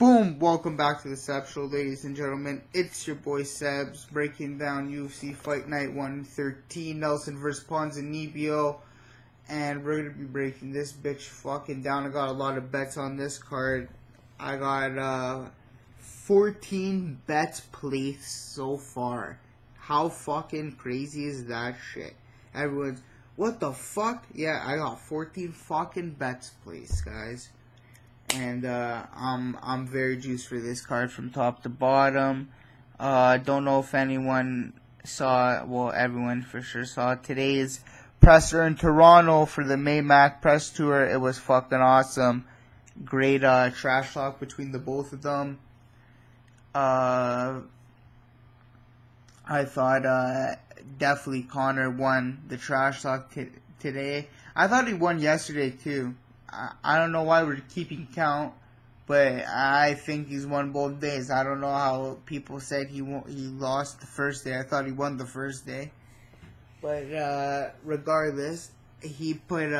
Boom! Welcome back to the Sebs Show, ladies and gentlemen. It's your boy Sebs, breaking down UFC Fight Night 113, Nelson vs. Ponzinibbio. And we're going to be breaking this bitch fucking down. I got a lot of bets on this card. I got 14 bets placed so far. How fucking crazy is that shit? Everyone's, what the fuck? Yeah, I got 14 fucking bets placed, guys. And I'm very juiced for this card from top to bottom. Don't know if anyone saw, well, everyone for sure saw today's presser in Toronto for the Maymac press tour. It was fucking awesome. Great trash talk between the both of them. I thought definitely Connor won the trash talk today. I thought he won yesterday too. I don't know why we're keeping count, but I think he's won both days. I don't know how people said he lost the first day. I thought he won the first day. But regardless, he put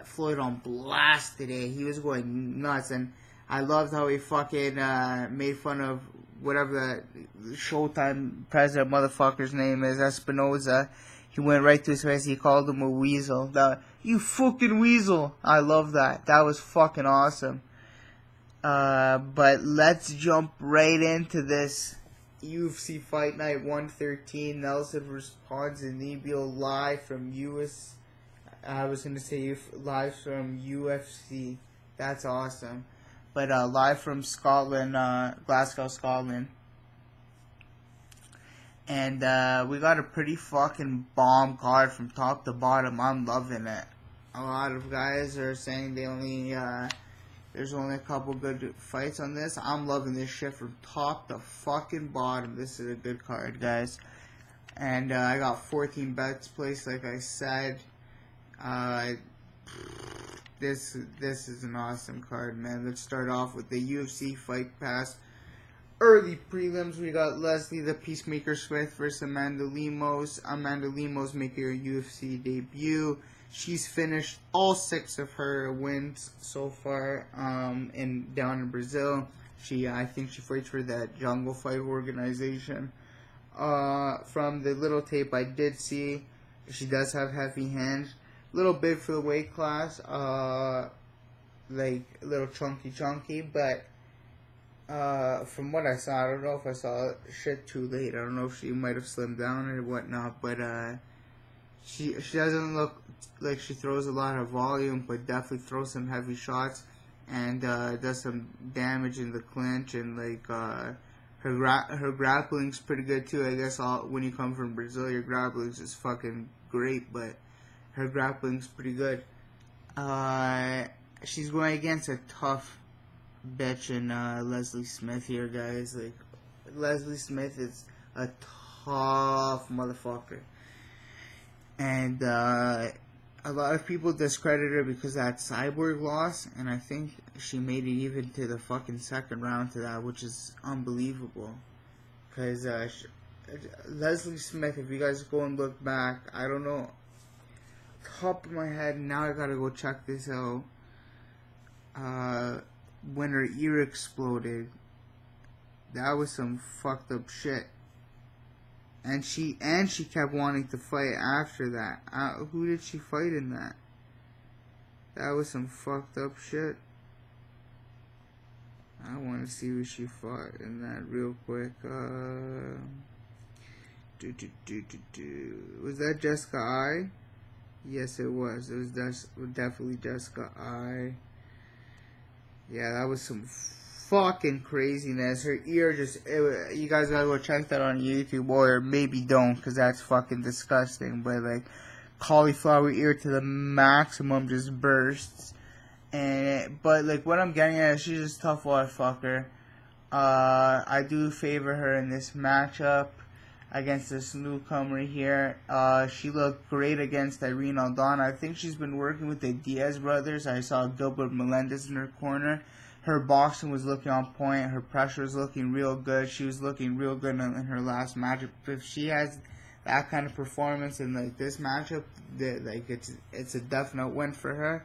Floyd on blast today. He was going nuts, and I loved how he fucking made fun of whatever the Showtime president motherfucker's name is, Espinoza. He went right to his face. He called him a weasel. You fucking weasel. I love that. That was fucking awesome. But let's jump right into this UFC Fight Night 113. Nelson vs. Ponzinibbio live from US. I was going to say live from UFC. That's awesome. But live from Scotland, Glasgow, Scotland. And we got a pretty fucking bomb card from top to bottom. I'm loving it. A lot of guys are saying there's only a couple good fights on this. I'm loving this shit from top to fucking bottom. This is a good card, guys. And I got 14 bets placed, like I said. This is an awesome card, man. Let's start off with the UFC Fight Pass. Early prelims, we got Leslie the Peacemaker Smith versus Amanda Lemos. Amanda Lemos making her UFC debut. She's finished all 6 of her wins so far down in Brazil. I think she fights for that Jungle Fight organization. From the little tape I did see, she does have heavy hands. Little big for the weight class. Like a little chunky, but from what I saw, I don't know if I saw shit too late. I don't know if she might have slimmed down or whatnot, but she doesn't look like she throws a lot of volume, but definitely throws some heavy shots and does some damage in the clinch, and like her grappling's pretty good too. I guess when you come from Brazil, your grappling's is fucking great, but her grappling's pretty good. She's going against a tough bitch in Leslie Smith here, guys. Like, Leslie Smith is a tough motherfucker, and a lot of people discredit her because of that Cyborg loss, and I think she made it even to the fucking second round to that, which is unbelievable. Because Leslie Smith, if you guys go and look back, I don't know, top of my head, now I gotta go check this out. When her ear exploded, that was some fucked up shit. And she kept wanting to fight after that. Who did she fight in that? That was some fucked up shit. I want to see who she fought in that real quick. Was that Jessica I? Yes, it was. It was definitely Jessica I. Yeah, that was some fucking craziness. Her ear you guys gotta go check that on YouTube, or maybe don't, because that's fucking disgusting. But like, cauliflower ear to the maximum just bursts. But like, what I'm getting at is she's just a tough motherfucker. I do favor her in this matchup against this newcomer here. She looked great against Irene Aldana. I think she's been working with the Diaz brothers. I saw Gilbert Melendez in her corner. Her boxing was looking on point. Her pressure was looking real good. She was looking real good in her last matchup. If she has that kind of performance in like this matchup, like it's a definite win for her.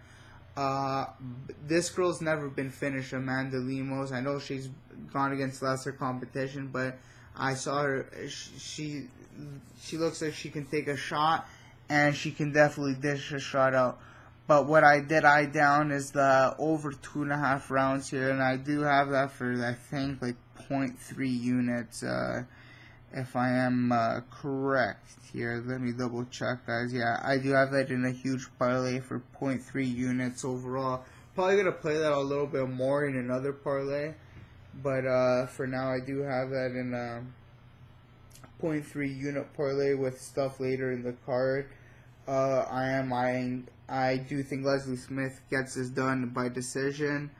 This girl's never been finished, Amanda Lemos. I know she's gone against lesser competition, but I saw her. She looks like she can take a shot, and she can definitely dish a shot out. But what I did eye down is the over 2.5 rounds here, and I do have that for, I think, like 0.3 units, if I am correct here. Let me double check, guys. Yeah, I do have that in a huge parlay for 0.3 units overall. Probably going to play that a little bit more in another parlay, but for now I do have that in a 0.3 unit parlay with stuff later in the card. I do think Leslie Smith gets this done by decision.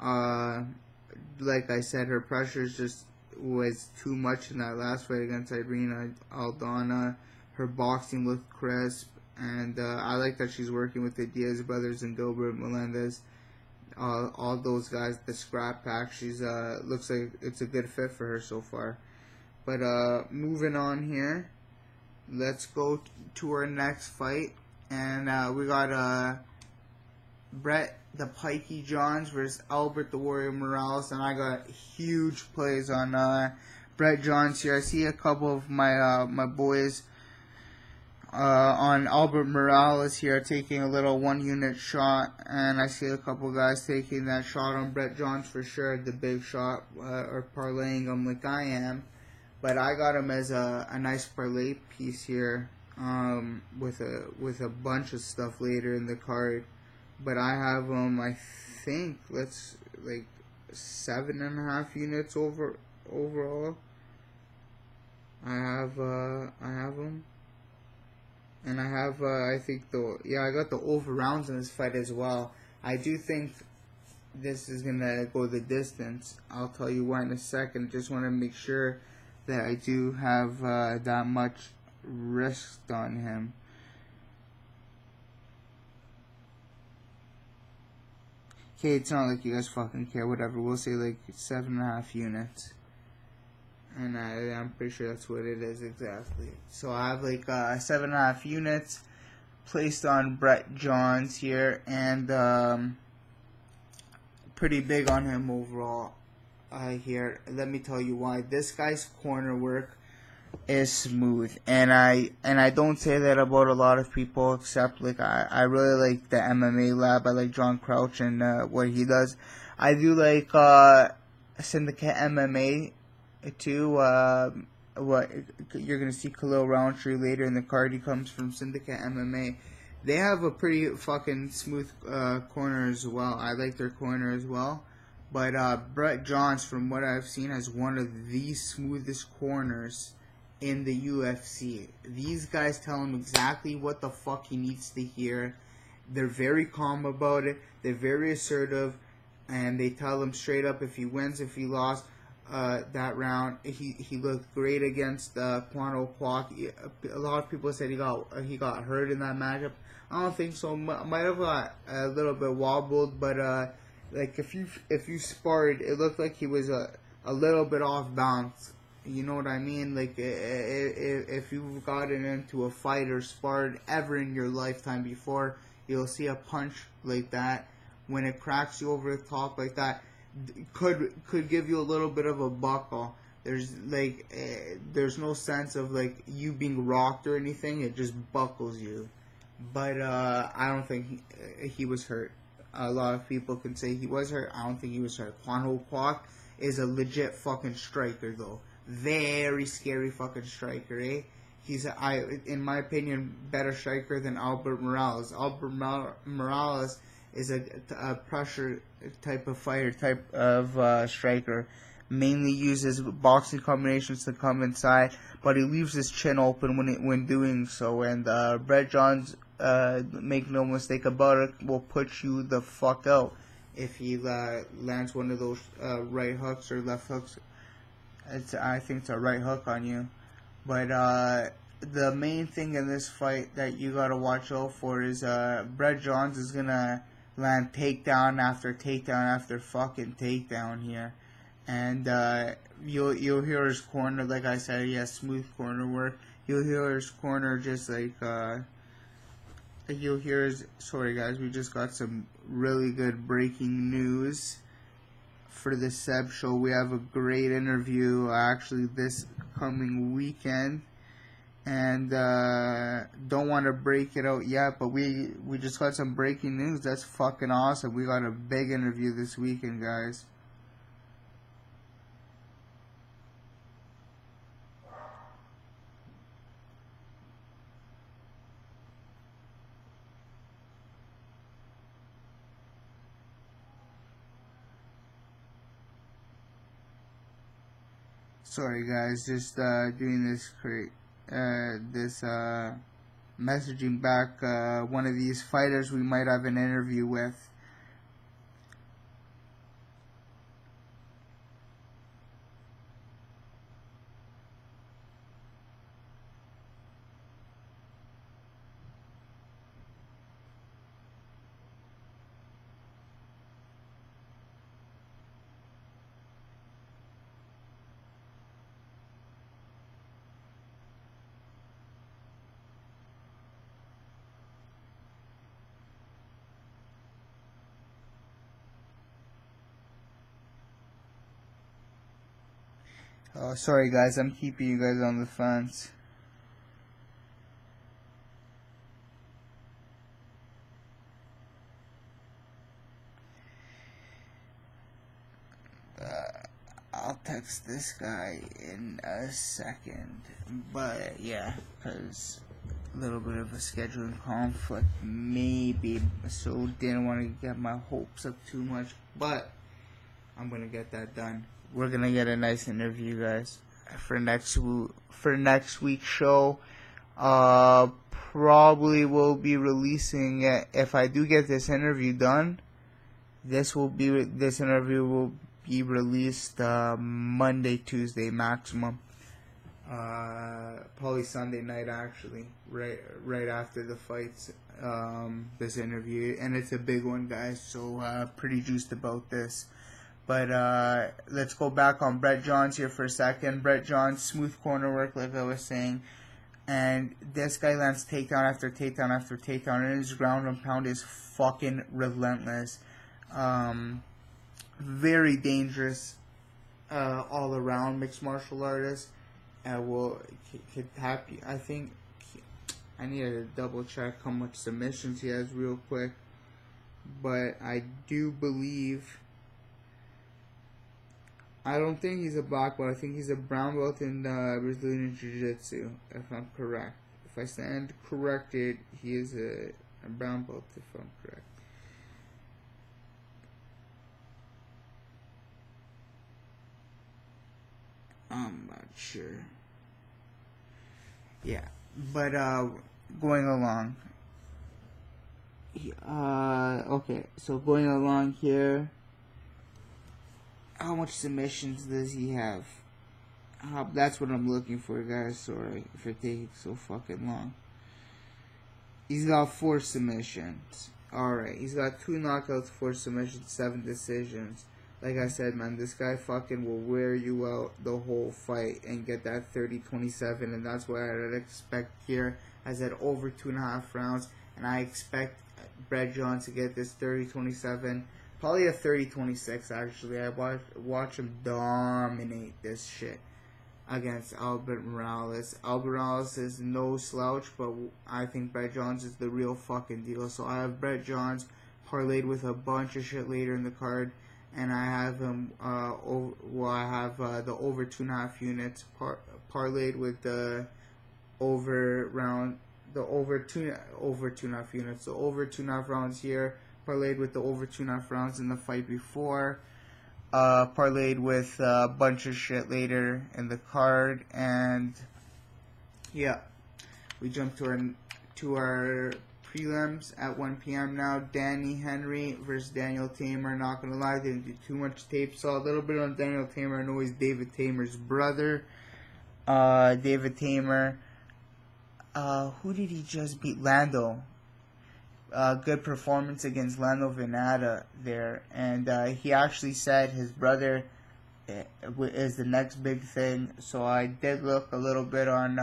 Like I said, her pressure just was too much in that last fight against Irina Aldana. Her boxing looked crisp, and I like that she's working with the Diaz brothers and Gilbert Melendez. All those guys, the scrap pack. She's looks like it's a good fit for her so far. But moving on here, let's go to our next fight. And we got Brett the Pikey Johns versus Albert the Warrior Morales. And I got huge plays on Brett Johns here. I see a couple of my my boys on Albert Morales here taking a little 1 unit shot. And I see a couple guys taking that shot on Brett Johns for sure, the big shot, or parlaying him like I am. But I got him as a nice parlay piece here. With a bunch of stuff later in the card, but I have I think let's like 7.5 units overall. I have them, and I have I think I got the over rounds in this fight as well. I do think this is gonna go the distance. I'll tell you why in a second. Just want to make sure that I do have that much risked on him. Okay, it's not like you guys fucking care. Whatever, we'll say like 7.5 units, and I'm pretty sure that's what it is exactly. So I have like 7.5 units placed on Brett Johns here, and pretty big on him overall. Here, let me tell you why. This guy's corner work is smooth, and I don't say that about a lot of people, except like I really like the MMA lab. I like John Crouch and what he does. I do like Syndicate MMA too. What you're gonna see Khalil Rountree later in the card. He comes from Syndicate MMA. They have a pretty fucking smooth corner as well. I like their corner as well. But Brett Johns, from what I've seen, has one of the smoothest corners in the UFC. These guys tell him exactly what the fuck he needs to hear. They're very calm about it. They're very assertive, and they tell him straight up if he wins, if he lost that round. He looked great against Quanto Kwok. A lot of people said he got hurt in that matchup. I don't think so. Might have got a little bit wobbled, but like if you sparred, it looked like he was a little bit off balance. You know what I mean? Like, if you've gotten into a fight or sparred ever in your lifetime before, you'll see a punch like that, when it cracks you over the top like that, could give you a little bit of a buckle. There's no sense of like you being rocked or anything. It just buckles you. But I don't think he was hurt. A lot of people can say he was hurt. I don't think he was hurt. Quanto Kwok is a legit fucking striker though. Very scary fucking striker, eh? He's, in my opinion, better striker than Albert Morales. Albert Morales is a pressure type of fighter, type of striker. Mainly uses boxing combinations to come inside, but he leaves his chin open when doing so. And Brett Johns, make no mistake about it, will put you the fuck out if he lands one of those right hooks or left hooks. I think it's a right hook on you. But the main thing in this fight that you gotta watch out for is Brett Johns is gonna land takedown after takedown after fucking takedown here, and you'll hear his corner. Like I said, he has smooth corner work. You'll hear his corner just like you'll hear his. Sorry guys, we just got some really good breaking news for the Sebs show. We have a great interview actually this coming weekend, and don't want to break it out yet, but we just got some breaking news. That's fucking awesome. We got a big interview this weekend, guys. Sorry guys, just doing this messaging back one of these fighters we might have an interview with. Oh, sorry guys, I'm keeping you guys on the fence. I'll text this guy in a second, but yeah, because a little bit of a scheduling conflict maybe, so didn't want to get my hopes up too much, but I'm gonna get that done. We're gonna get a nice interview, guys, for next week's show. Probably will be releasing it if I do get this interview done. This interview will be released Monday, Tuesday maximum. Probably Sunday night actually, right after the fights. This interview, and it's a big one, guys. So pretty juiced about this. But let's go back on Brett Johns here for a second. Brett Johns, smooth corner work, like I was saying. And this guy lands takedown after takedown after takedown. And his ground and pound is fucking relentless. Very dangerous all around mixed martial artist. Could tap you. I think I need to double check how much submissions he has real quick. But I do believe... I don't think he's a black belt. I think he's a brown belt in Brazilian Jiu-Jitsu, if I'm correct. If I stand corrected, he is a brown belt, if I'm correct. I'm not sure. Yeah, but going along. Okay, so going along here. How much submissions does he have? That's what I'm looking for, guys. Sorry if it takes so fucking long. He's got 4 submissions. Alright, he's got 2 knockouts, 4 submissions, 7 decisions. Like I said, man, this guy fucking will wear you out the whole fight and get that 30-27, and that's what I'd expect here. I said over 2.5 rounds, and I expect Brett Johns to get this 30-27. Probably a 30-26, actually. I watch him dominate this shit against Albert Morales. Albert Morales is no slouch, but I think Brett Johns is the real fucking deal. So I have Brett Johns parlayed with a bunch of shit later in the card, and I have him. I have the over 2.5 units parlayed with the over 2.5 units. So over 2.5 rounds here. Parlayed with the over 2.5 rounds in the fight before. Parlayed with a bunch of shit later in the card. And yeah, we jump to our prelims at 1 p.m. now. Danny Henry versus Daniel Teymur. Not gonna lie, didn't do too much tape. Saw a little bit on Daniel Teymur. I know he's David Teymur's brother. David Teymur. Who did he just beat? Lando. Good performance against Lando Venata there, and he actually said his brother is the next big thing. So I did look a little bit on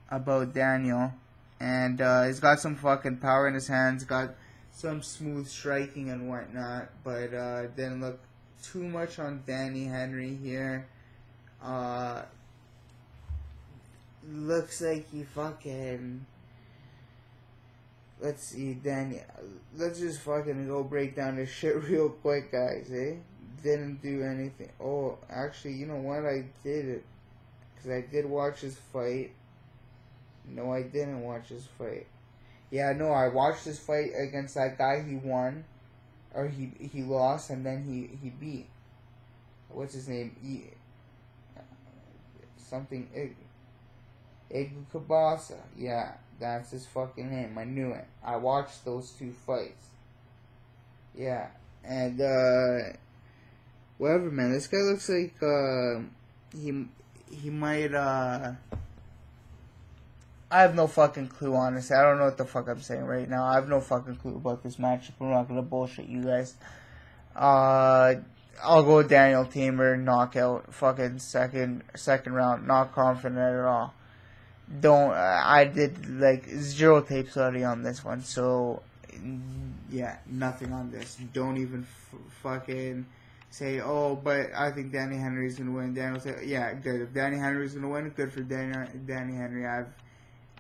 about Daniel, And he's got some fucking power in his hands, got some smooth striking and whatnot, but didn't look too much on Danny Henry here. Looks like he fucking... Let's see, Danny. Let's just fucking go break down this shit real quick, guys, eh? Didn't do anything. Oh, actually, you know what? I did it. Because I did watch his fight. No, I didn't watch his fight. Yeah, no, I watched his fight against that guy he won. Or he lost, and then he beat. What's his name? Something... Egu Kabasa. Yeah, that's his fucking name. I knew it. I watched those two fights. Yeah, and, whatever, man. This guy looks like, he might, I have no fucking clue, honestly. I don't know what the fuck I'm saying right now. I have no fucking clue about this matchup. I'm not gonna bullshit you guys. I'll go with Daniel Teymur, knockout, fucking second round. Not confident at all. I did like 0 tape study on this one, so yeah, nothing on this. Don't even fucking say, oh, but I think Danny Henry's gonna win. Daniel say, yeah, good. If Danny Henry's gonna win, good for Danny Henry. I have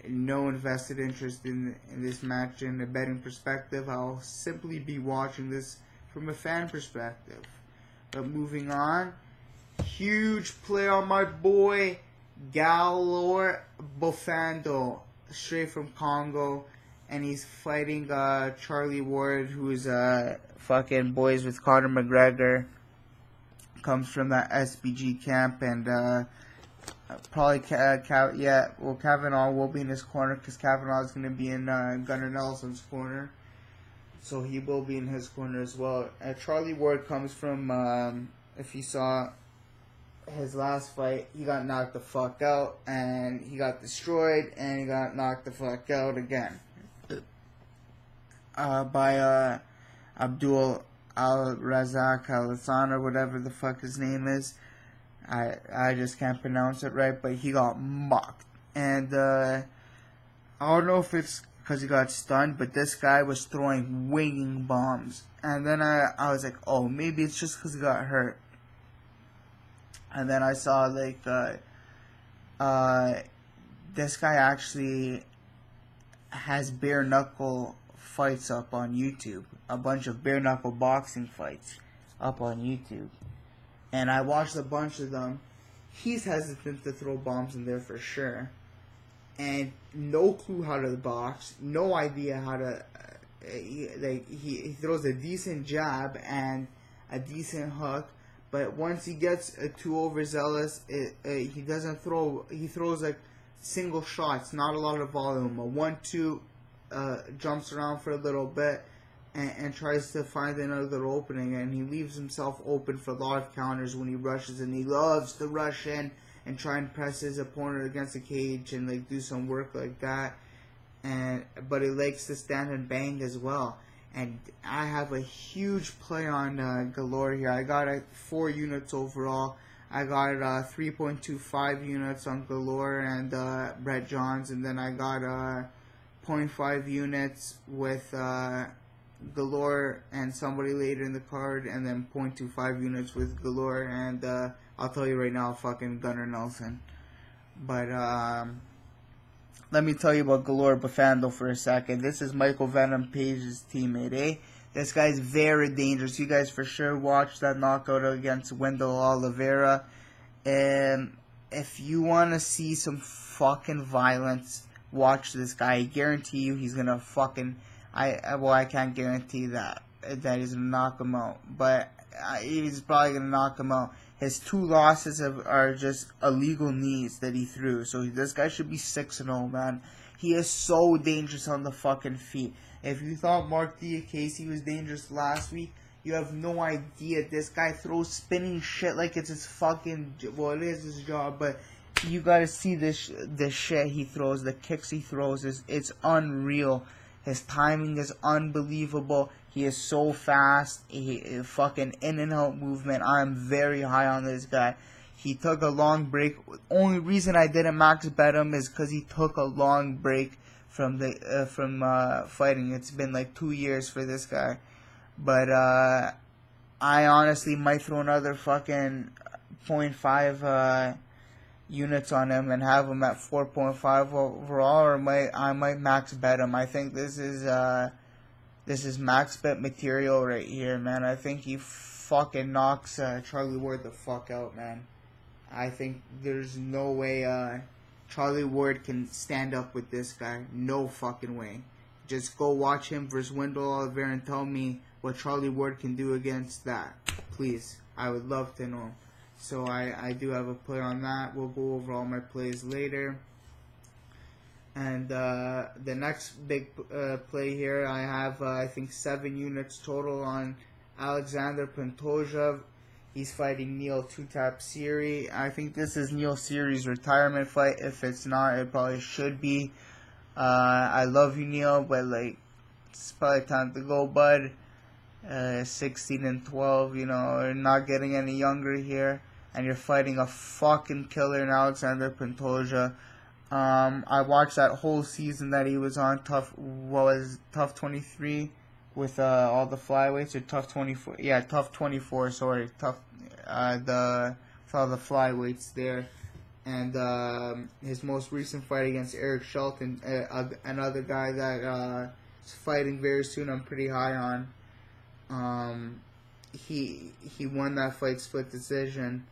no invested interest in this match in a betting perspective. I'll simply be watching this from a fan perspective. But moving on, huge play on my boy Bafando, straight from Congo, and he's fighting Charlie Ward, who is fucking boys with Conor McGregor, comes from that SBG camp, and probably Kavanaugh will be in his corner, because Kavanaugh is going to be in Gunnar Nelson's corner, so he will be in his corner as well. Charlie Ward comes from, if you saw his last fight, he got knocked the fuck out, and he got destroyed, and he got knocked the fuck out again by Abdul Al-Razak Al-Hassan, or whatever the fuck his name is. I just can't pronounce it right, but he got mocked, and I don't know if it's because he got stunned, but this guy was throwing winging bombs, and then I was like, oh, maybe it's just because he got hurt. And then I saw, like, this guy actually has bare-knuckle fights up on YouTube. A bunch of bare-knuckle boxing fights up on YouTube. And I watched a bunch of them. He's hesitant to throw bombs in there for sure. And no clue how to box. No idea how to... he throws a decent jab and a decent hook. But once he gets too overzealous, he doesn't throw. He throws like single shots, not a lot of volume. A 1-2, jumps around for a little bit, and tries to find another opening. And he leaves himself open for a lot of counters when he rushes. And he loves to rush in and try and press his opponent against the cage and like do some work like that. But he likes to stand and bang as well. And I have a huge play on Galore here. I got 4 units overall. I got 3.25 units on Galore and Brett Johns. And then I got 0.5 units with Galore and somebody later in the card. And then 0.25 units with Galore. And I'll tell you right now, fucking Gunnar Nelson. But let me tell you about Galore Bafando for a second. This is Michael Venom Page's teammate, eh? This guy's very dangerous. You guys for sure watched that knockout against Wendell Oliveira. And if you want to see some fucking violence, watch this guy. I guarantee you he's going to fucking... I can't guarantee that he's going to knock him out. But he's probably going to knock him out. His 2 losses are just illegal knees that he threw. So this guy should be 6-0, man. He is so dangerous on the fucking feet. If you thought Mark Diakase was dangerous last week, you have no idea. This guy throws spinning shit like it's his fucking... Well, it is his job, but you gotta see this shit he throws. The kicks he throws, it's unreal. His timing is unbelievable. He is so fast. He fucking in and out movement. I'm very high on this guy. He took a long break. Only reason I didn't max bet him is because he took a long break from fighting. It's been like 2 years for this guy, but I honestly might throw another fucking 0.5 units on him and have him at 4.5 overall, or I might max bet him. I think this is max bet material right here, man. I think he fucking knocks Charlie Ward the fuck out, man. I think there's no way Charlie Ward can stand up with this guy. No fucking way. Just go watch him versus Wendell Oliveira and tell me what Charlie Ward can do against that. Please. I would love to know. So I do have a play on that. We'll go over all my plays later. And the next big play here, I have, I think, 7 units total on Alexander Pantoja. He's fighting Neil Two-Tap Seery. I think this is Neil Seery's retirement fight. If it's not, it probably should be. I love you, Neil, but like, it's probably time to go, bud. 16 and 12, you know, you're not getting any younger here, and you're fighting a fucking killer in Alexander Pantoja. I watched that whole season that he was on Tough 23 with all the flyweights, or Tough 24. Yeah, Tough 24. Sorry, Tough with all the flyweights there. And his most recent fight against Eric Shelton, another guy that is fighting very soon. I'm pretty high on. He won that fight split decision.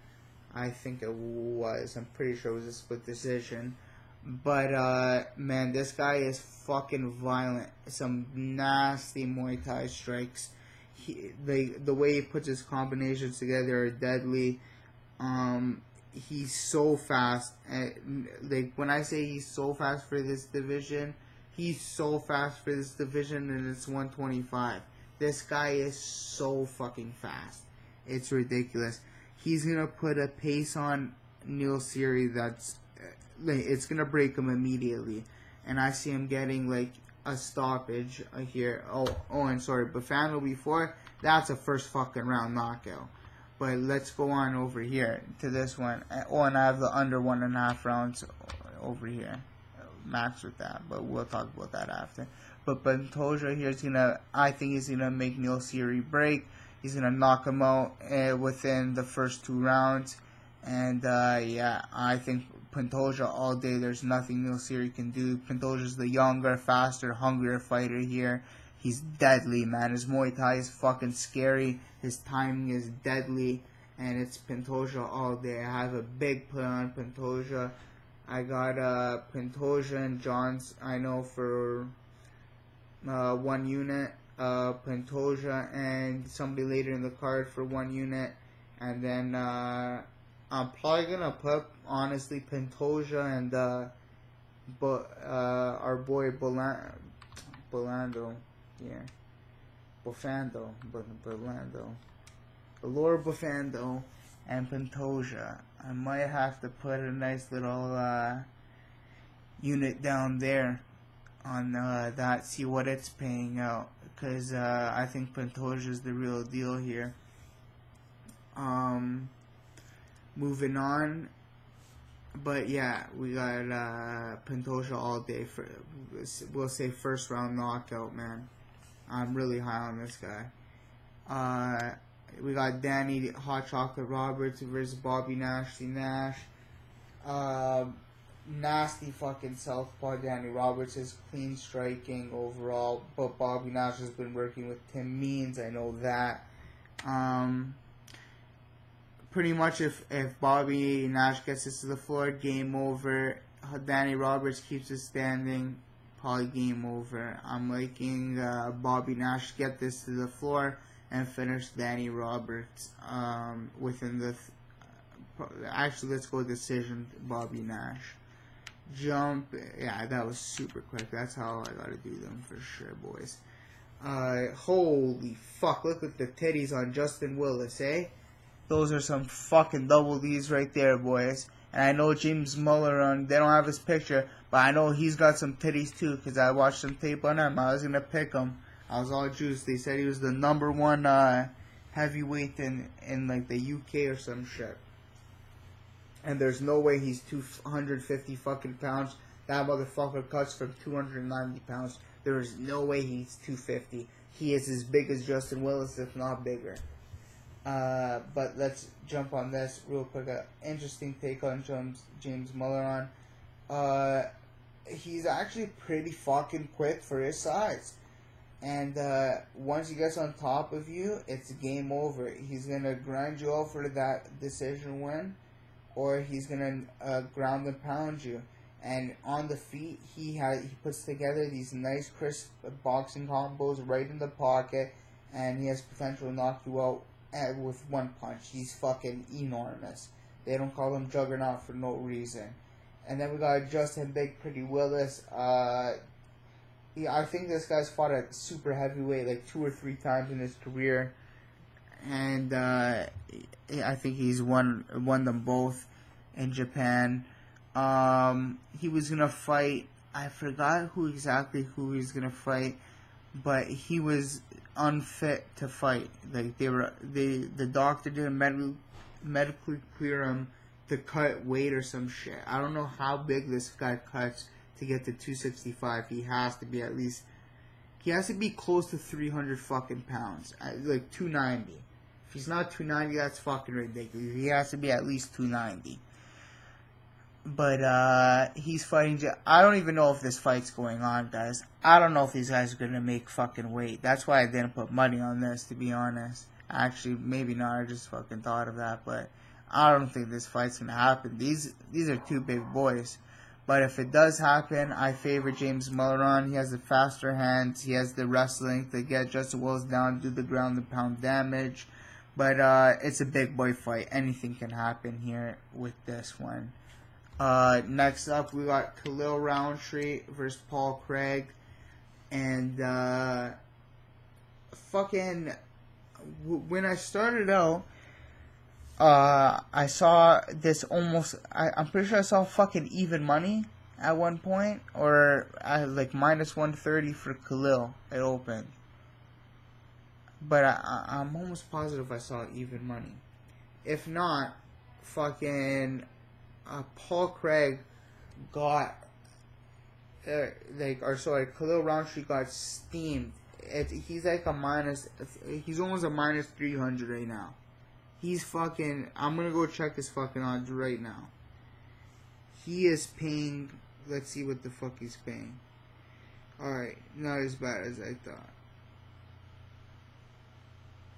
I think it was. I'm pretty sure it was a split decision. But, man, this guy is fucking violent. Some nasty Muay Thai strikes. The way he puts his combinations together are deadly. He's so fast. Like, when I say he's so fast for this division, he's so fast for this division, and it's 125. This guy is so fucking fast. It's ridiculous. He's gonna put a pace on Neil Seery that's... it's gonna break him immediately, and I see him getting like a stoppage here. Oh, and sorry, Bafando before that's a first fucking round knockout. But let's go on over here to this one. Oh, and I have the under 1.5 rounds over here, max with that. But we'll talk about that after. But Pantoja here is I think he's gonna make Neil Seery break. He's gonna knock him out within the first 2 rounds. And yeah, I think Pantoja all day. There's nothing Neil Seery can do. Pantoja's the younger, faster, hungrier fighter here. He's deadly, man. His Muay Thai is fucking scary. His timing is deadly. And it's Pantoja all day. I have a big play on Pantoja. I got Pantoja and Johns, I know, for 1 unit. Pantoja and somebody later in the card for 1 unit. And then I'm probably going to put, honestly, Pantoja and our boy Bafando. Yeah. Bafando. Lord Bafando and Pantoja. I might have to put a nice little unit down there on that, see what it's paying out. Because I think Pantoja is the real deal here. Moving on. But yeah, we got Pantoja all day. We'll say first round knockout, man. I'm really high on this guy. We got Danny Hot Chocolate Roberts versus Bobby Nasty Nash. Nasty fucking southpaw. Danny Roberts is clean striking overall, but Bobby Nash has been working with Tim Means. I know that. Pretty much if Bobby Nash gets this to the floor, game over. Danny Roberts keeps it standing, probably game over. I'm liking Bobby Nash get this to the floor and finish Danny Roberts within the... actually, let's go decision, Bobby Nash. Jump, yeah, that was super quick. That's how I gotta do them for sure, boys. Holy fuck, look at the titties on Justin Willis, eh? Those are some fucking double D's right there, boys. And I know James Mulheron, they don't have his picture, but I know he's got some titties too, because I watched some tape on him. I was going to pick him. I was all juiced. They said he was the #1 heavyweight in like the UK or some shit. And there's no way he's 250 fucking pounds That motherfucker cuts from 290 pounds. There is no way he's 250. He is as big as Justin Willis, if not bigger. But let's jump on this real quick. Interesting take on James Mulheron. He's actually pretty fucking quick for his size. And once he gets on top of you, it's game over. He's going to grind you out for that decision win, or he's going to ground and pound you. And on the feet, he puts together these nice, crisp boxing combos right in the pocket, and he has potential to knock you out with one punch. He's fucking enormous. They don't call him Juggernaut for no reason. And then we got Justin Big Pretty Willis. I think this guy's fought at super heavyweight like 2 or 3 times in his career, and I think he's won them both in Japan. He was gonna fight. I forgot who he was gonna fight, but he was unfit to fight. Like the doctor didn't medically clear him to cut weight or some shit. I don't know how big this guy cuts to get to 265. He has to be close to 300 fucking pounds. Like 290. If he's not 290, that's fucking ridiculous. He has to be at least 290. But he's fighting. I don't even know if this fight's going on, guys. I don't know if these guys are gonna make fucking weight. That's why I didn't put money on this, to be honest. Actually, maybe not. I just fucking thought of that, but I don't think this fight's gonna happen. These are 2 big boys. But if it does happen, I favor James Mulheron. He has the faster hands. He has the wrestling to get Justin Willis down, do the ground and pound damage. But it's a big boy fight. Anything can happen here with this one. Next up, we got Rountree versus Paul Craig. And when I started out, I saw this almost, I'm pretty sure I saw fucking even money at one point, or like minus 130 for Khalil. It opened. But I'm almost positive I saw even money. If not, fucking Paul Craig got, Khalil Rountree got steamed. He's like he's almost a minus 300 right now. He's fucking, I'm gonna go check his fucking odds right now. He is paying, let's see what the fuck he's paying. Alright, not as bad as I thought.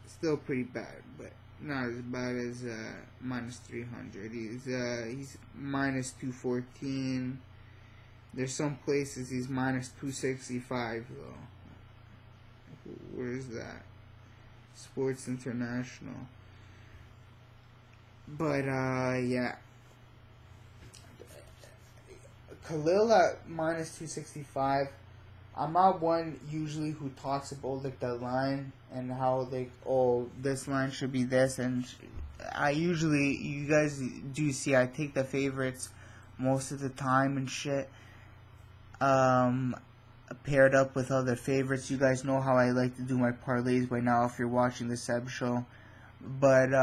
Still pretty bad, but not as bad as minus 300. He's minus 214. There's some places he's minus 265 though. Where's that? Sports International. But yeah, Khalil at minus 265. I'm not one usually who talks about like the line and how like, oh, this line should be this, and you guys do see I take the favorites most of the time and shit. Paired up with other favorites. You guys know how I like to do my parlays by now if you're watching the Sebs show. But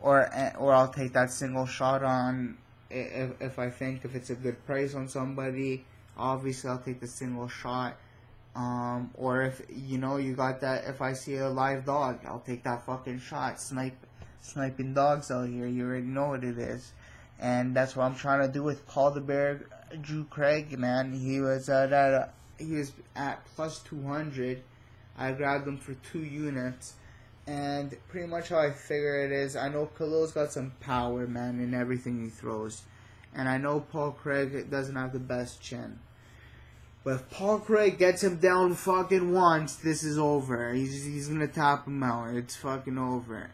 or I'll take that single shot on if I think if it's a good price on somebody. Obviously, I'll take the single shot. Or if you got that, if I see a live dog, I'll take that fucking shot. Sniping dogs out here. You already know what it is, and that's what I'm trying to do with Paul the Bear, Drew Craig. Man, he was at plus 200. I grabbed him for 2 units. And pretty much how I figure it is, I know Khalil's got some power, man, in everything he throws. And I know Paul Craig doesn't have the best chin. But if Paul Craig gets him down fucking once, this is over. He's gonna tap him out. It's fucking over.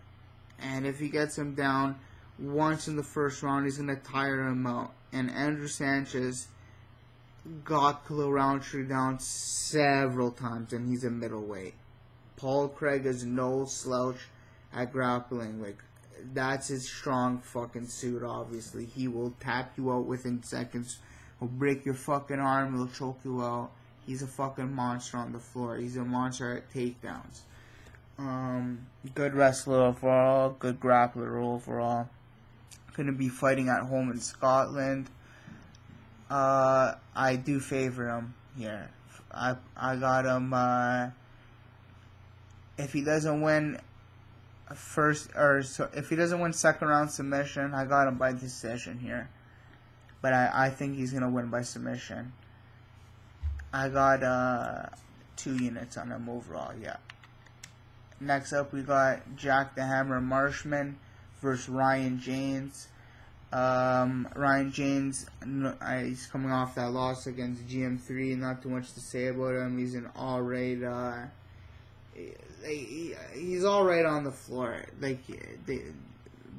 And if he gets him down once in the first round, he's gonna tire him out. And Andrew Sanchez got Khalil Rountree down several times, and he's a middleweight. Paul Craig is no slouch at grappling. Like, that's his strong fucking suit, obviously. He will tap you out within seconds. He'll break your fucking arm. He'll choke you out. He's a fucking monster on the floor. He's a monster at takedowns. Good wrestler overall. Good grappler overall. Gonna be fighting at home in Scotland. I do favor him here. I got him. If he doesn't win if he doesn't win second round submission, I got him by decision here. But I think he's gonna win by submission. I got 2 units on him overall. Yeah. Next up, we got Jack the Hammer Marshman versus Ryan James. Ryan James, he's coming off that loss against GM3. Not too much to say about him. He's an alright. He's alright on the floor. Like, a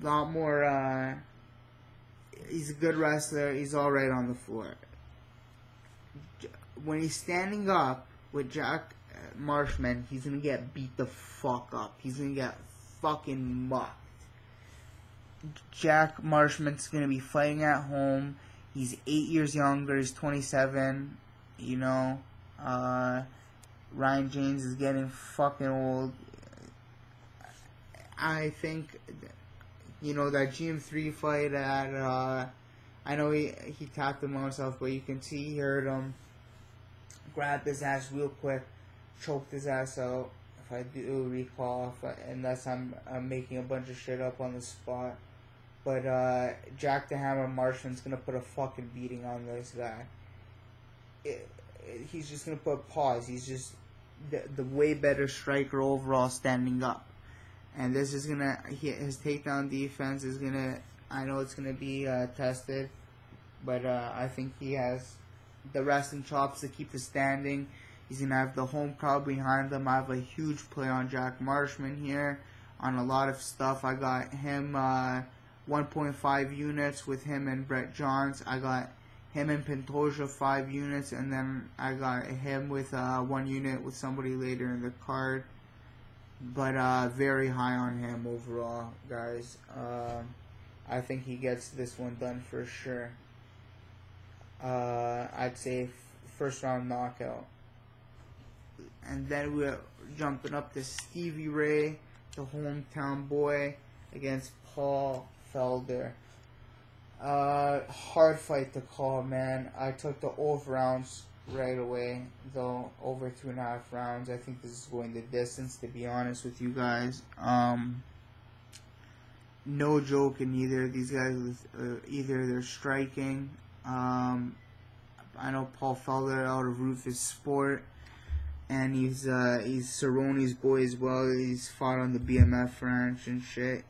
lot more. He's a good wrestler. He's alright on the floor. When he's standing up with Jack Marshman, he's gonna get beat the fuck up. He's gonna get fucking mucked. Jack Marshman's gonna be fighting at home. He's 8 years younger. He's 27. You know, Ryan James is getting fucking old. I think, you know, that GM3 fight at I know he tapped him on himself, but you can see he hurt him. Grabbed his ass real quick, choked his ass out. If I do recall, unless I'm making a bunch of shit up on the spot. But Jack the Hammer Marshman's gonna put a fucking beating on this guy. He's just gonna put pause. He's just the way better striker overall standing up. And this is gonna, his takedown defense is gonna, I know it's gonna be tested, but I think he has the wrestling chops to keep the standing. He's gonna have the home crowd behind him. I have a huge play on Jack Marshman here on a lot of stuff. I got him 1.5 units with him and Brett Johns. I got him and Pantoja 5 units, and then I got him with 1 unit with somebody later in the card. But very high on him overall, guys. I think he gets this one done for sure. I'd say first round knockout. And then we're jumping up to Stevie Ray, the hometown boy, against Paul Felder. Hard fight to call, man. I took the over rounds right away, though, over 2.5 rounds. I think this is going the distance, to be honest with you guys. No joke in either of these guys. Either they're striking. I know Paul Felder out of Rufus Sport, and he's Cerrone's boy as well. He's fought on the BMF ranch and shit,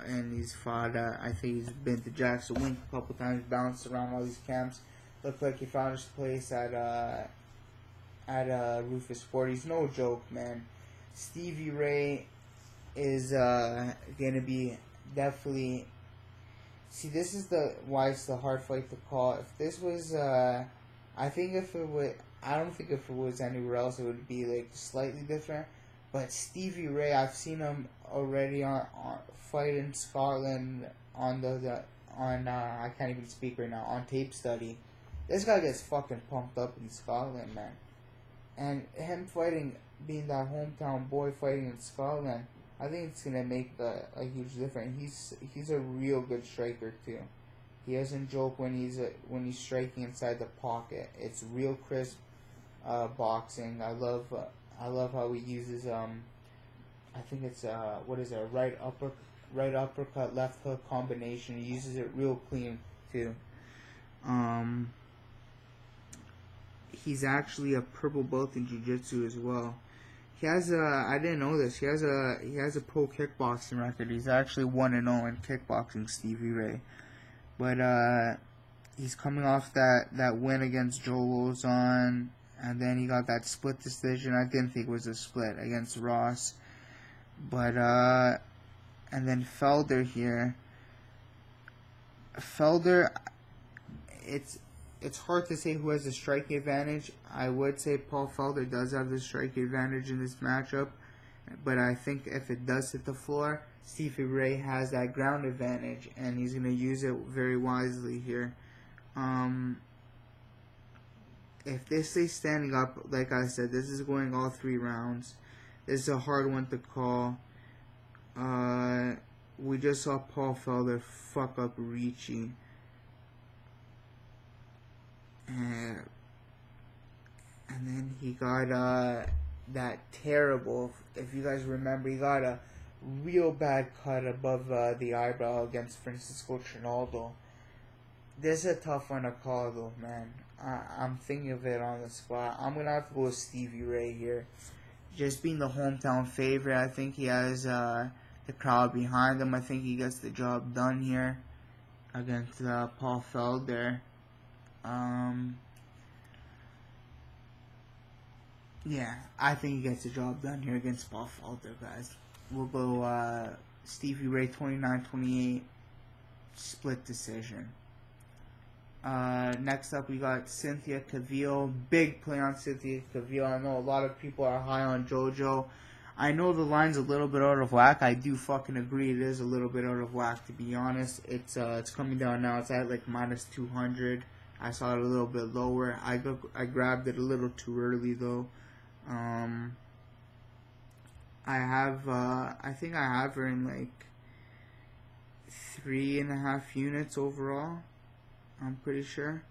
and he's fought. I think he's been to Jackson Wink a couple times, bounced around all these camps. Looked like he found his place at Rufus Sport. He's no joke, man. Stevie Ray is gonna be definitely. See, this is why it's the hard fight to call. If this was, I think if it would, I don't think if it was anywhere else, it would be like slightly different. But Stevie Ray, I've seen him already on fight in Scotland on I can't even speak right now, on tape study. This guy gets fucking pumped up in Scotland, man. And him fighting, being that hometown boy fighting in Scotland, I think it's gonna make a huge difference. He's a real good striker too. He doesn't joke when he's striking inside the pocket. It's real crisp boxing. I love how he uses I think it's what is it, right uppercut left hook combination. He uses it real clean too. He's actually a purple belt in jiu-jitsu as well. He has I didn't know this. He has a pro kickboxing record. He's actually 1-0 in kickboxing, Stevie Ray. But he's coming off that win against Jojo, and then he got that split decision. I didn't think it was a split against Ross. But and then Felder here. Felder, it's hard to say who has the striking advantage. I would say Paul Felder does have the striking advantage in this matchup, but I think if it does hit the floor, Stevie Ray has that ground advantage, and he's going to use it very wisely here. If they stay standing up, like I said, this is going all 3 rounds. This is a hard one to call. We just saw Paul Felder fuck up Ricci. and then he got that terrible, if you guys remember, he got a real bad cut above the eyebrow against Francisco Trinaldo. This is a tough one to call though, man. I'm thinking of it on the spot. I'm gonna have to go with Stevie Ray here. Just being the hometown favorite, I think he has the crowd behind him. I think he gets the job done here against Paul Felder. Yeah, I think he gets the job done here against Paul Felder, guys. We'll go Stevie Ray 29-28, split decision. Next up, we got Cynthia Calvillo. Big play on Cynthia Calvillo. I know a lot of people are high on Jojo. I know the line's a little bit out of whack. I do fucking agree it is a little bit out of whack, to be honest. It's coming down now. It's at like minus 200. I saw it a little bit lower. I grabbed it a little too early though. I think I have her in like 3.5 units overall. I'm pretty sure.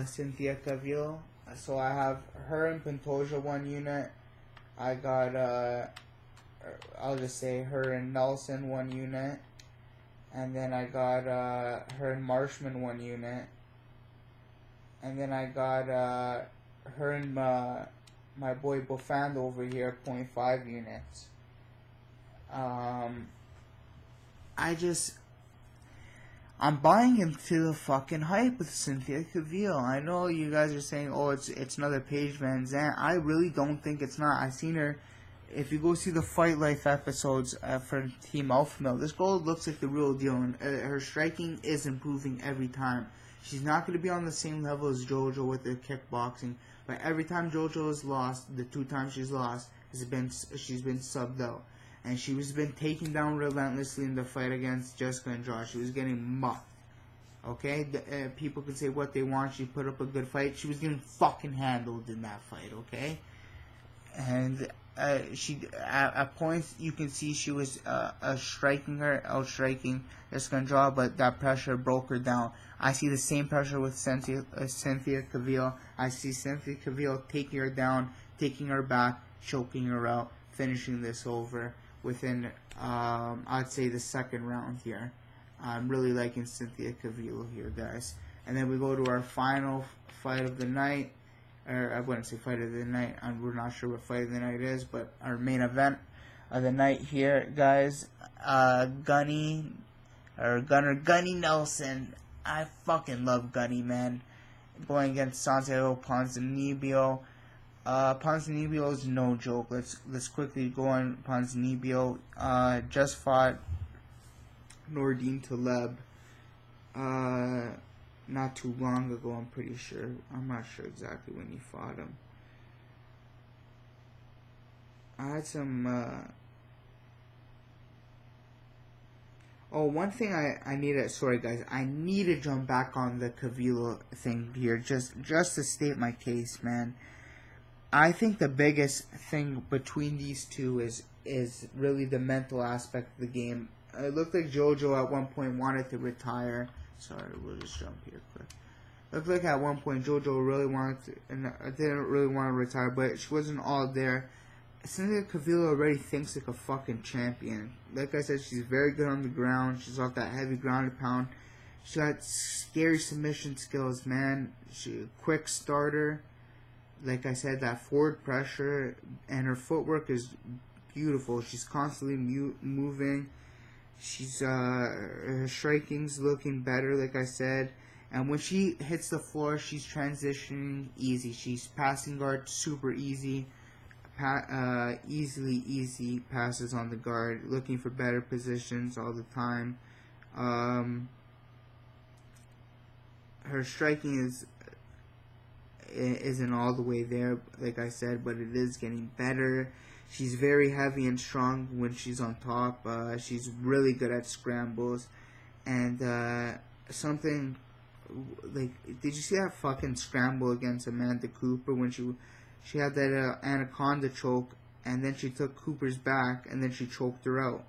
Cynthia Calvillo. So I have her and Pantoja 1 unit. I got I'll just say her and Nelson 1 unit. And then I got her and Marshman 1 unit. And then I got her and my boy Bafando over here 0.5 units. I'm buying into the fucking hype with Cynthia Calvillo. I know you guys are saying, oh, it's another Paige Van Zandt. I really don't think it's not. I've seen her. If you go see the Fight Life episodes for Team Alpha Male, this girl looks like the real deal, and her striking is improving every time. She's not going to be on the same level as Jojo with her kickboxing, but every time Jojo has lost, the 2 times she's lost, she's been subbed out. And she was been taken down relentlessly in the fight against Jessica Andrade. She was getting muffed. Okay? People can say what they want. She put up a good fight. She was getting fucking handled in that fight. Okay? And she, at points, you can see she was outstriking Jessica Andrade, but that pressure broke her down. I see the same pressure with Cynthia Calvillo. I see Cynthia Calvillo taking her down, taking her back, choking her out, finishing this over within, I'd say, the second round here. I'm really liking Cynthia Calvillo here, guys. And then we go to our final fight of the night. Or I wouldn't say fight of the night. We're not sure what fight of the night is, but our main event of the night here, guys. Gunni Nelson. I fucking love Gunni, man. Going against Santiago Ponzinibbio. Ponzinibbio is no joke. Let's quickly go on Ponzinibbio. Just fought Nordine Taleb not too long ago, I'm pretty sure. I'm not sure exactly when he fought him. I had some one thing I need to, sorry guys, I need to jump back on the Calvillo thing here, just to state my case, man. I think the biggest thing between these two is really the mental aspect of the game. It looked like Jojo at one point wanted to retire. Sorry, we'll just jump here quick. Looked like at one point Jojo really wanted to, and didn't really want to retire, but she wasn't all there. Cynthia Calvillo already thinks like a fucking champion. Like I said, she's very good on the ground. She's off that heavy ground and pound. She got scary submission skills, man. She a quick starter. Like I said, that forward pressure, and her footwork is beautiful. She's constantly moving. She's her striking's looking better, like I said. And when she hits the floor, she's transitioning easy. She's passing guard super easy. Easy passes on the guard, looking for better positions all the time. Her striking isn't all the way there, like I said, but it is getting better. She's very heavy and strong when she's on top. She's really good at scrambles. And something like, did you see that fucking scramble against Amanda Cooper when she had that anaconda choke, and then she took Cooper's back and then she choked her out?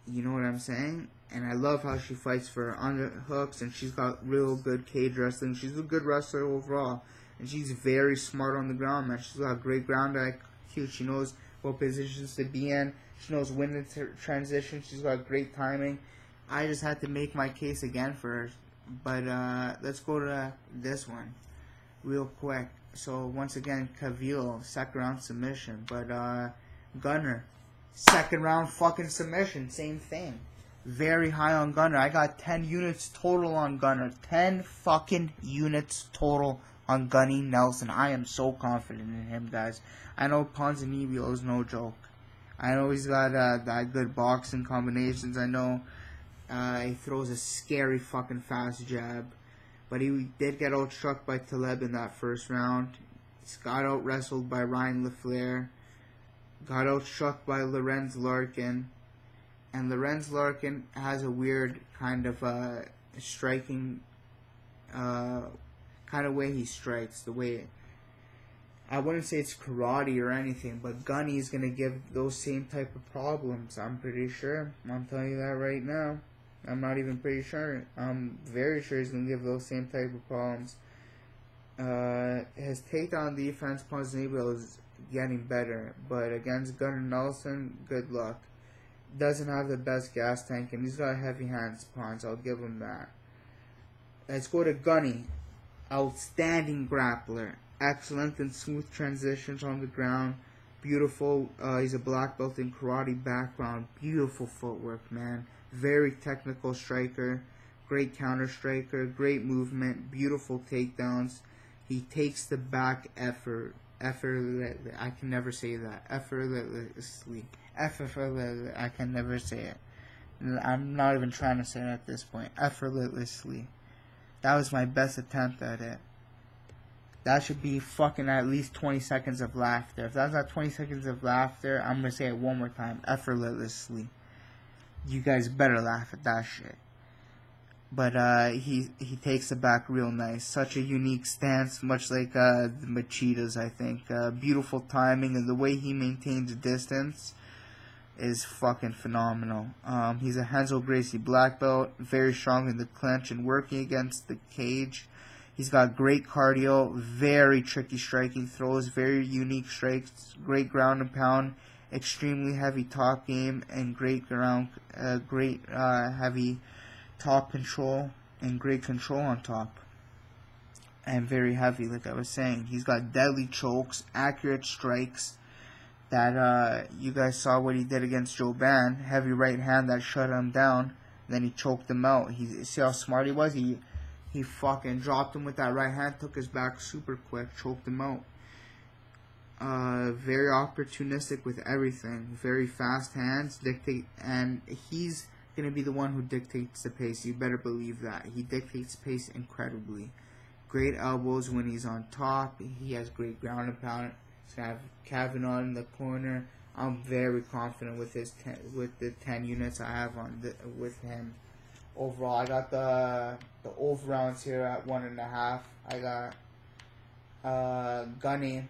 You know what I'm saying? And I love how she fights for underhooks, and she's got real good cage wrestling. She's a good wrestler overall, and she's very smart on the ground, man. She's got great ground IQ. She knows what positions to be in. She knows when to transition. She's got great timing. I just had to make my case again for her. But let's go to this one real quick. So once again, Calvillo, second round submission. But Gunner, second round fucking submission. Same thing. Very high on Gunner. I got 10 units total on Gunner. 10 fucking units total on Gunni Nelson. I am so confident in him, guys. I know Ponzinibbio is no joke. I know he's got that good boxing combinations. I know he throws a scary fucking fast jab. But he did get outstruck by Taleb in that first round. He got out-wrestled by Ryan LaFleur. Got outstruck by Lorenz Larkin. And Lorenz Larkin has a weird kind of striking kind of way he strikes. The way, I wouldn't say it's karate or anything, but Gunni is going to give those same type of problems. I'm pretty sure. I'm telling you that right now. I'm not even pretty sure. I'm very sure he's going to give those same type of problems. His takedown defense, Ponzinibbio, is getting better. But against Gunnar Nelson, good luck. Doesn't have the best gas tank, and he's got heavy hands, Ponz. I'll give him that. Let's go to Gunni. Outstanding grappler. Excellent and smooth transitions on the ground. Beautiful. He's a black belt in karate background. Beautiful footwork, man. Very technical striker. Great counter striker. Great movement. Beautiful takedowns. He takes the back effortlessly. I can never say that. Effortlessly. I can never say it. I'm not even trying to say it at this point. Effortlessly. That was my best attempt at it. That should be fucking at least 20 seconds of laughter. If that's not 20 seconds of laughter, I'm going to say it one more time. Effortlessly. You guys better laugh at that shit. But he takes it back real nice. Such a unique stance, much like the Machitas, I think. Beautiful timing, and the way he maintains the distance is fucking phenomenal. He's a Hansel Gracie black belt, very strong in the clinch and working against the cage. He's got great cardio, very tricky striking throws, very unique strikes, great ground and pound, extremely heavy top game, and great heavy top control, and great control on top. And very heavy, like I was saying. He's got deadly chokes, accurate strikes. That you guys saw what he did against Joe Ban. Heavy right hand that shut him down. Then he choked him out. See how smart he was? He fucking dropped him with that right hand, took his back super quick, choked him out. Very opportunistic with everything. Very fast hands, and he's going to be the one who dictates the pace. You better believe that. He dictates pace incredibly. Great elbows when he's on top. He has great ground and pound. He's going to have Kavanaugh in the corner. I'm very confident with the 10 units I have with him. Overall, I got the over rounds here at 1.5. I got Gunni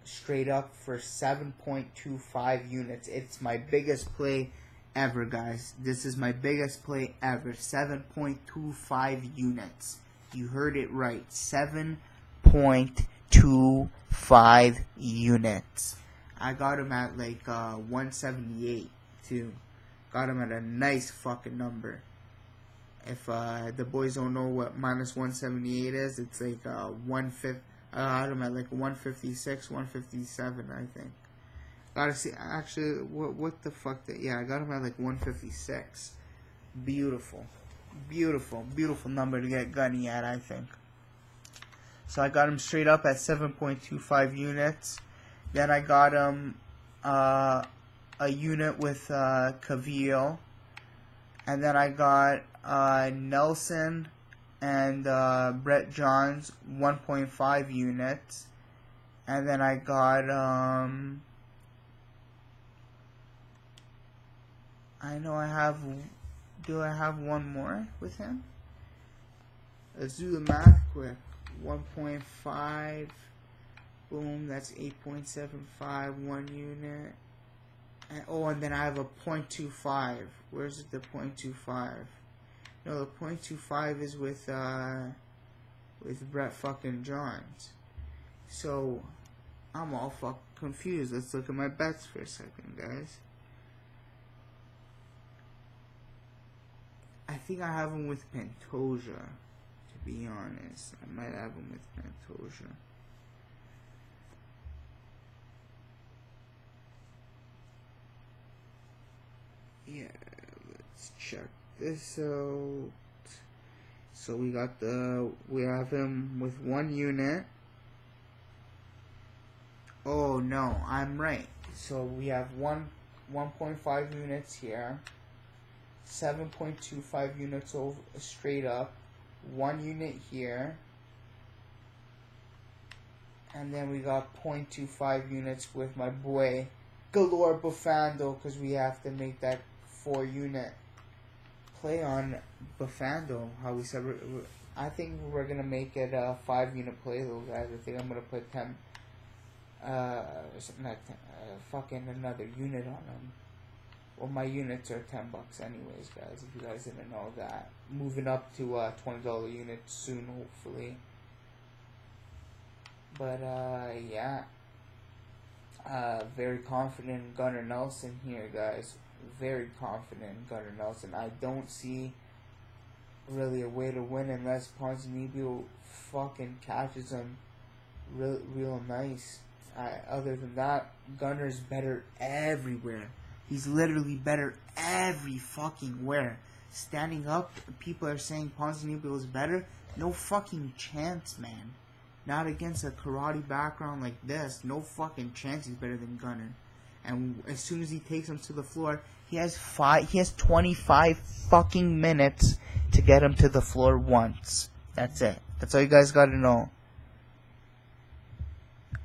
straight up for 7.25 units. It's my biggest play ever, guys. This is my biggest play ever. 7.25 units. You heard it right. 7.25 units. I got him at like 178 too. Got him at a nice fucking number. If the boys don't know what minus 178 is, it's like 150. I got him at like 156, 157, I think. Gotta see. Actually, what the fuck? Yeah, I got him at like 156. Beautiful, beautiful, beautiful number to get Gunni at, I think. So I got him straight up at 7.25 units. Then I got him a unit with Calvillo, and then I got Nelson and Brett Johns 1.5 units, and then I got do I have one more with him? Let's do the math quick. 1.5, boom, that's 8.75, 1 unit. Oh, and then I have a .25. Where's the .25? No, the .25 is with Brett fucking Johns. So, I'm all fucking confused. Let's look at my bets for a second, guys. I think I have him with Pantoja, to be honest. I might have him with Pantoja. Yeah, let's check this out. So we have him with 1 unit. Oh no, I'm right. So we have 1.5 units here, 7.25 units over straight up, 1 unit here, and then we got 0.25 units with my boy Galore Bafando, because we have to make that 4 unit play on Bafando. How we said, I think we're gonna make it a 5 unit play though, guys. I think I'm gonna put 10. Fucking another unit on them. Well, my units are $10 anyways, guys. If you guys didn't know that, moving up to $20 units soon, hopefully. But yeah, very confident in Gunnar Nelson here, guys. Very confident in Gunnar Nelson. I don't see really a way to win unless Ponzinibbio fucking catches him real nice. Other than that, Gunner's better everywhere. He's literally better every fucking where. Standing up, people are saying Ponzinibbio is better. No fucking chance, man. Not against a karate background like this. No fucking chance he's better than Gunner. And as soon as he takes him to the floor, he has 25 fucking minutes to get him to the floor once. That's it. That's all you guys gotta know.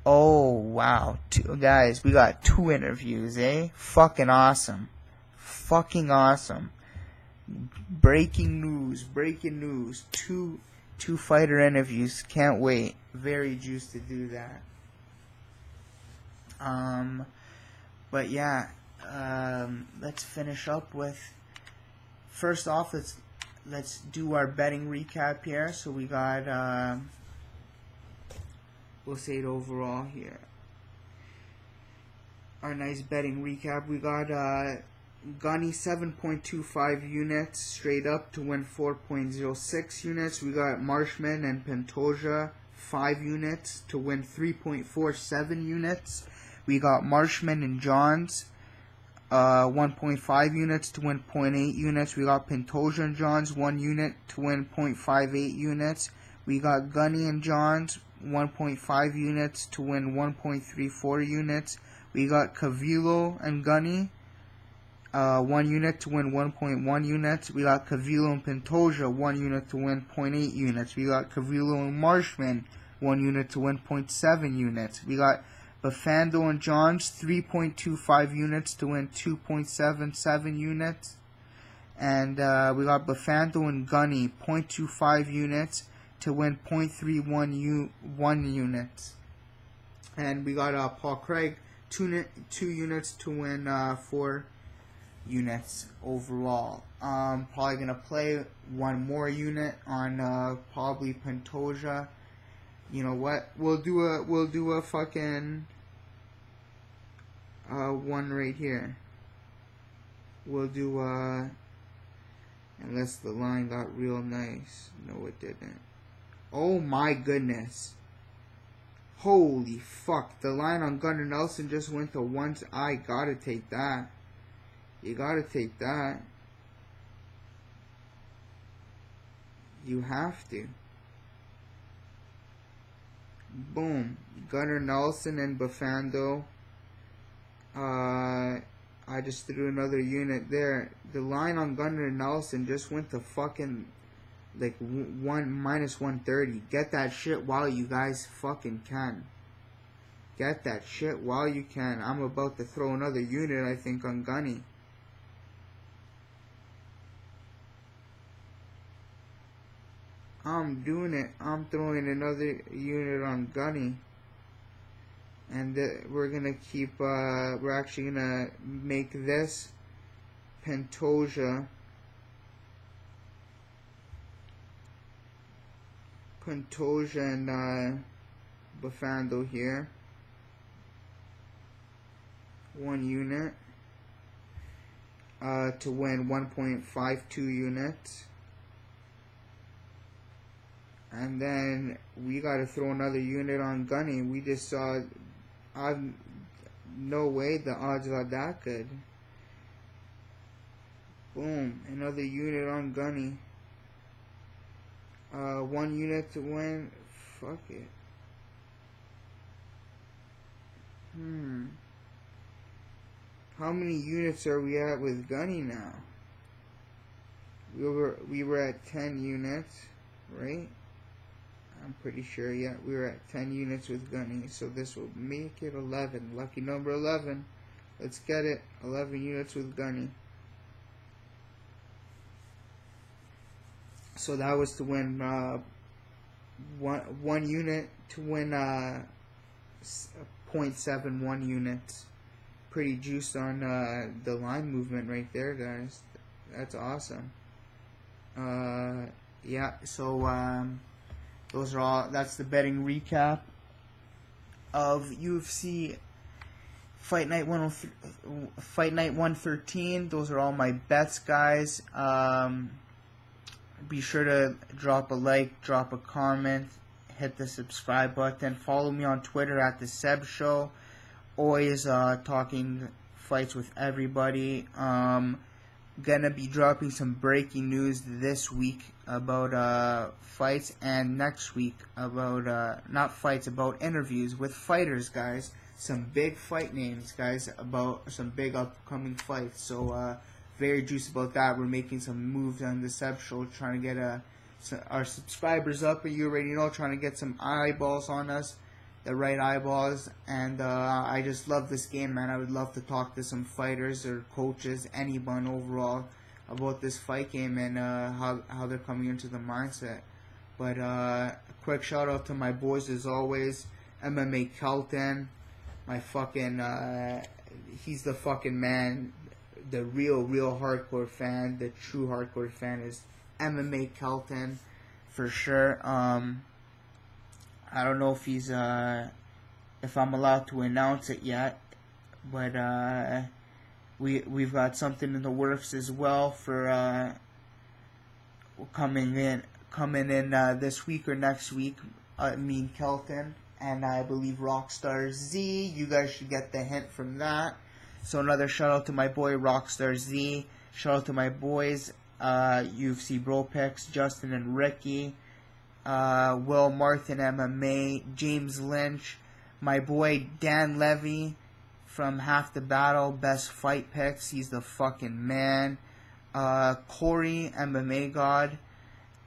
Oh, wow. Guys, we got 2 interviews, eh? Fucking awesome. Fucking awesome. Breaking news. 2 fighter interviews. Can't wait. Very juiced to do that. But yeah, let's finish up with, first off, let's do our betting recap here. So we got, we'll say it overall here. Our nice betting recap. We got Gunni 7.25 units straight up to win 4.06 units. We got Marshman and Pantoja 5 units to win 3.47 units. We got Marshman and Johns 1.5 units to win 0.8 units. We got Pantoja and Johns 1 unit to win 0.58 units. We got Gunni and Johns 1.5 units to win 1.34 units. We got Calvillo and Gunni 1 unit to win 1.1 units. We got Calvillo and Pantoja 1 unit to win 0.8 units. We got Calvillo and Marshman 1 unit to win 0.7 units. We got Bafando and Johns 3.25 units to win 2.77 units. And we got Bafando and Gunni 0.25 units to win 0.31 units. And we got Paul Craig 2 units to win 4 units overall. Probably gonna play 1 more unit on probably Pantoja. You know what? We'll do a fucking one right here. We'll do unless the line got real nice. No, it didn't. Oh my goodness. Holy fuck. The line on Gunnar Nelson just went to 1. I gotta take that. You gotta take that. You have to. Boom. Gunnar Nelson and Bafando. I just threw another unit there. The line on Gunnar Nelson just went to fucking like minus 130. Get that shit while you guys fucking can. Get that shit while you can. I'm about to throw another unit, I think, on Gunni. I'm doing it. I'm throwing another unit on Gunni. And we're gonna keep, we're actually gonna make this Pantoja and Bafando here. 1 unit to win 1.52 units. And then we gotta throw another unit on Gunni. We just saw, no way the odds are that good. Boom, another unit on Gunni. 1 unit to win. Fuck it. How many units are we at with Gunni now? We were at 10 units, right? I'm pretty sure, yeah, we were at 10 units with Gunni, so this will make it 11. Lucky number 11. Let's get it. 11 units with Gunni. So that was to win one unit to win 0.71 units. Pretty juiced on the line movement right there, guys. That's awesome. Yeah, so those are all. That's the betting recap of UFC Fight Night 113. Those are all my bets, guys. Be sure to drop a like, drop a comment, hit the subscribe button. Follow me on Twitter at the Sebs Show. Always talking fights with everybody. Gonna be dropping some breaking news this week about fights, and next week about not fights, about interviews with fighters, guys. Some big fight names, guys, about some big upcoming fights. So very juiced about that. We're making some moves on the Sebs Show, trying to get our subscribers up, and you already know, trying to get some eyeballs on us, the right eyeballs. And I just love this game, man. I would love to talk to some fighters or coaches, anyone overall, about this fight game and how they're coming into the mindset. But a quick shout out to my boys as always. MMA Kelton, my fucking he's the fucking man. The real hardcore fan, the true hardcore fan is MMA Kelton for sure. I don't know if he's if I'm allowed to announce it yet, but we've got something in the works as well for coming in this week or next week. Me and Kelton, and I believe Rockstar Z. You guys should get the hint from that. So another shout out to my boy Rockstar Z. Shout out to my boys UFC Bro Picks, Justin and Ricky, Will Martin MMA, James Lynch, my boy Dan Levy from Half the Battle, Best Fight Picks. He's the fucking man. Corey MMA God,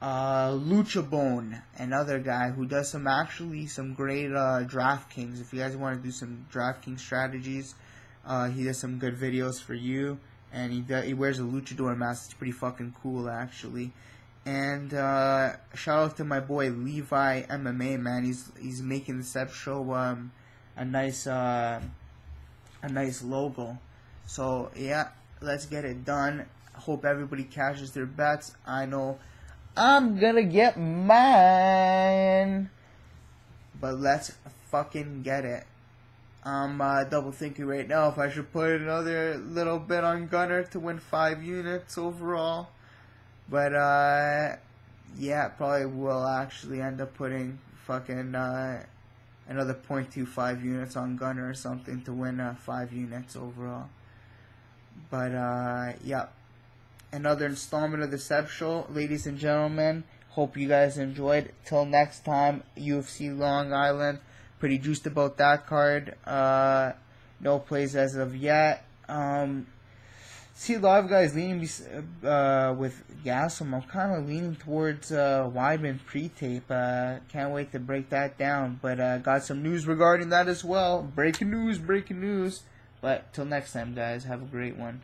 Lucha Bone, another guy who does some great DraftKings. If you guys want to do some DraftKings strategies. He does some good videos for you, and he wears a luchador mask. It's pretty fucking cool, actually. And shout out to my boy Levi MMA, man. He's making the Sebs Show a nice logo. So yeah, let's get it done. Hope everybody cashes their bets. I know I'm gonna get mine, but let's fucking get it. I'm double thinking right now if I should put another little bit on Gunner to win 5 units overall. But yeah, probably will actually end up putting fucking another 0.25 units on Gunner or something to win 5 units overall. But yeah, another installment of the Sebs Show, ladies and gentlemen. Hope you guys enjoyed. Till next time, UFC Long Island. Pretty juiced about that card. No plays as of yet. See a lot of guys leaning with Gaslam. I'm kind of leaning towards Weidman pre-tape. Can't wait to break that down. But got some news regarding that as well. Breaking news. But till next time, guys. Have a great one.